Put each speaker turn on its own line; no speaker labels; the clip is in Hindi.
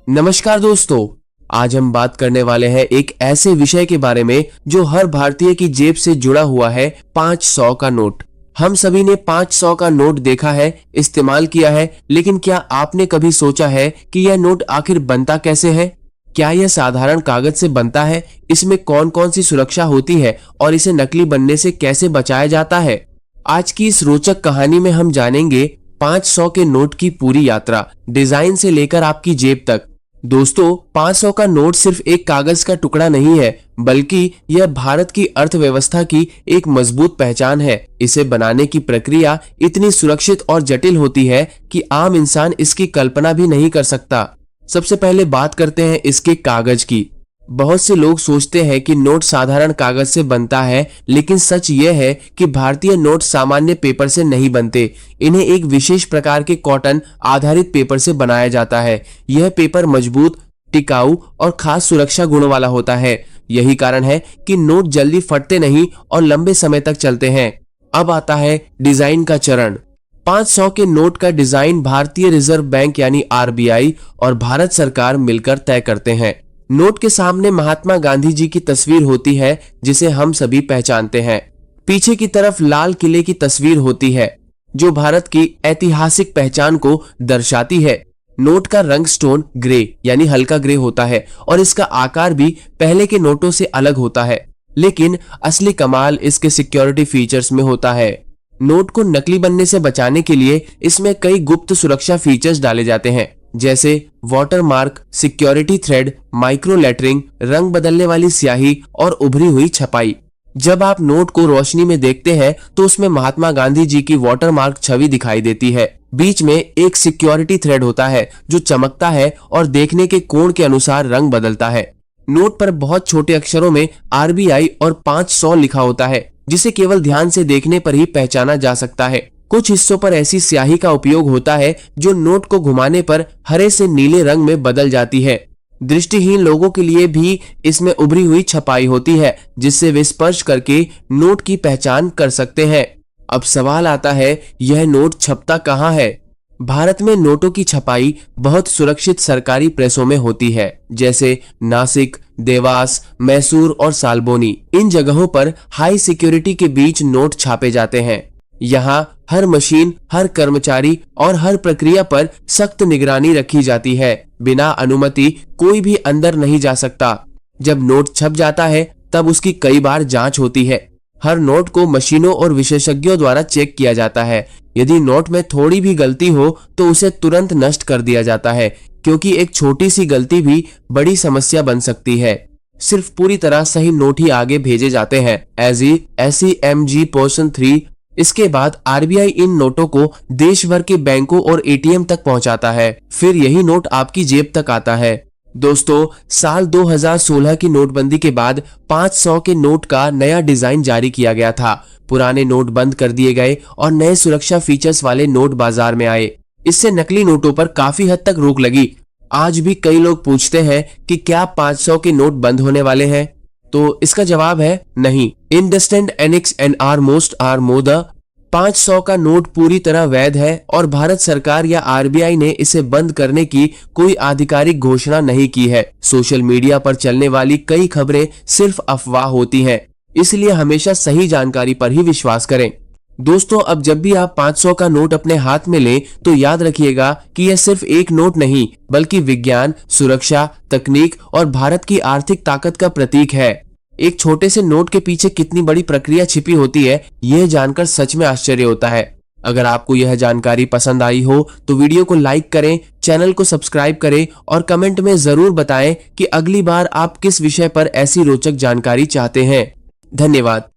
नमस्कार दोस्तों। आज हम बात करने वाले हैं एक ऐसे विषय के बारे में जो हर भारतीय की जेब से जुड़ा हुआ है, 500 का नोट। हम सभी ने 500 का नोट देखा है, इस्तेमाल किया है, लेकिन क्या आपने कभी सोचा है कि यह नोट आखिर बनता कैसे है? क्या यह साधारण कागज से बनता है? इसमें कौन कौन सी सुरक्षा होती है और इसे नकली बनने से कैसे बचाया जाता है? आज की इस रोचक कहानी में हम जानेंगे 500 के नोट की पूरी यात्रा, डिजाइन से लेकर आपकी जेब तक। दोस्तों, 500 का नोट सिर्फ एक कागज का टुकड़ा नहीं है, बल्कि यह भारत की अर्थव्यवस्था की एक मजबूत पहचान है। इसे बनाने की प्रक्रिया इतनी सुरक्षित और जटिल होती है कि आम इंसान इसकी कल्पना भी नहीं कर सकता। सबसे पहले बात करते हैं इसके कागज की। बहुत से लोग सोचते हैं कि नोट साधारण कागज से बनता है, लेकिन सच यह है कि भारतीय नोट सामान्य पेपर से नहीं बनते। इन्हें एक विशेष प्रकार के कॉटन आधारित पेपर से बनाया जाता है। यह पेपर मजबूत, टिकाऊ और खास सुरक्षा गुणों वाला होता है। यही कारण है कि नोट जल्दी फटते नहीं और लंबे समय तक चलते हैं। अब आता है डिजाइन का चरण। 500 के नोट का डिजाइन भारतीय रिजर्व बैंक यानी आरबीआई और भारत सरकार मिलकर तय करते हैं। नोट के सामने महात्मा गांधी जी की तस्वीर होती है, जिसे हम सभी पहचानते हैं। पीछे की तरफ लाल किले की तस्वीर होती है, जो भारत की ऐतिहासिक पहचान को दर्शाती है। नोट का रंग स्टोन ग्रे यानी हल्का ग्रे होता है और इसका आकार भी पहले के नोटों से अलग होता है। लेकिन असली कमाल इसके सिक्योरिटी फीचर्स में होता है। नोट को नकली बनने से बचाने के लिए इसमें कई गुप्त सुरक्षा फीचर्स डाले जाते हैं, जैसे watermark, security thread, micro lettering, रंग बदलने वाली स्याही और उभरी हुई छपाई। जब आप नोट को रोशनी में देखते हैं तो उसमें महात्मा गांधी जी की वाटरमार्क छवि दिखाई देती है। बीच में एक सिक्योरिटी थ्रेड होता है जो चमकता है और देखने के कोण के अनुसार रंग बदलता है। नोट पर बहुत छोटे अक्षरों में आरबीआई और 500 लिखा होता है, जिसे केवल ध्यान से देखने पर ही पहचाना जा सकता है। कुछ हिस्सों पर ऐसी स्याही का उपयोग होता है जो नोट को घुमाने पर हरे से नीले रंग में बदल जाती है। दृष्टिहीन लोगों के लिए भी इसमें उभरी हुई छपाई होती है, जिससे वे स्पर्श करके नोट की पहचान कर सकते हैं। अब सवाल आता है, यह नोट छपता कहाँ है? भारत में नोटों की छपाई बहुत सुरक्षित सरकारी प्रेसों में होती है, जैसे नासिक, देवास, मैसूर और सालबोनी। इन जगहों पर हाई सिक्योरिटी के बीच नोट छापे जाते हैं। यहाँ हर मशीन, हर कर्मचारी और हर प्रक्रिया पर सख्त निगरानी रखी जाती है। बिना अनुमति कोई भी अंदर नहीं जा सकता। जब नोट छप जाता है तब उसकी कई बार जांच होती है। हर नोट को मशीनों और विशेषज्ञों द्वारा चेक किया जाता है। यदि नोट में थोड़ी भी गलती हो तो उसे तुरंत नष्ट कर दिया जाता है, क्योंकि एक छोटी सी गलती भी बड़ी समस्या बन सकती है। सिर्फ पूरी तरह सही नोट ही आगे भेजे जाते हैं। SEMG portion 3। इसके बाद आरबीआई इन नोटों को देश भर के बैंकों और एटीएम तक पहुंचाता है। फिर यही नोट आपकी जेब तक आता है। दोस्तों, साल 2016 की नोटबंदी के बाद 500 के नोट का नया डिजाइन जारी किया गया था। पुराने नोट बंद कर दिए गए और नए सुरक्षा फीचर्स वाले नोट बाजार में आए। इससे नकली नोटों पर काफी हद तक रोक लगी। आज भी कई लोग पूछते हैं कि क्या 500 के नोट बंद होने वाले हैं? तो इसका जवाब है नहीं। इंडस्टेंड एनिक्स एंड आर मोस्ट आर मोदा 500 का नोट पूरी तरह वैध है और भारत सरकार या आरबीआई ने इसे बंद करने की कोई आधिकारिक घोषणा नहीं की है। सोशल मीडिया पर चलने वाली कई खबरें सिर्फ अफवाह होती हैं, इसलिए हमेशा सही जानकारी पर ही विश्वास करें। दोस्तों, अब जब भी आप 500 का नोट अपने हाथ में लें तो याद रखिएगा कि यह सिर्फ एक नोट नहीं, बल्कि विज्ञान, सुरक्षा, तकनीक और भारत की आर्थिक ताकत का प्रतीक है। एक छोटे से नोट के पीछे कितनी बड़ी प्रक्रिया छिपी होती है, यह जानकर सच में आश्चर्य होता है। अगर आपको यह जानकारी पसंद आई हो तो वीडियो को लाइक करें, चैनल को सब्सक्राइब करें और कमेंट में जरूर बताएं कि अगली बार आप किस विषय पर ऐसी रोचक जानकारी चाहते हैं। धन्यवाद।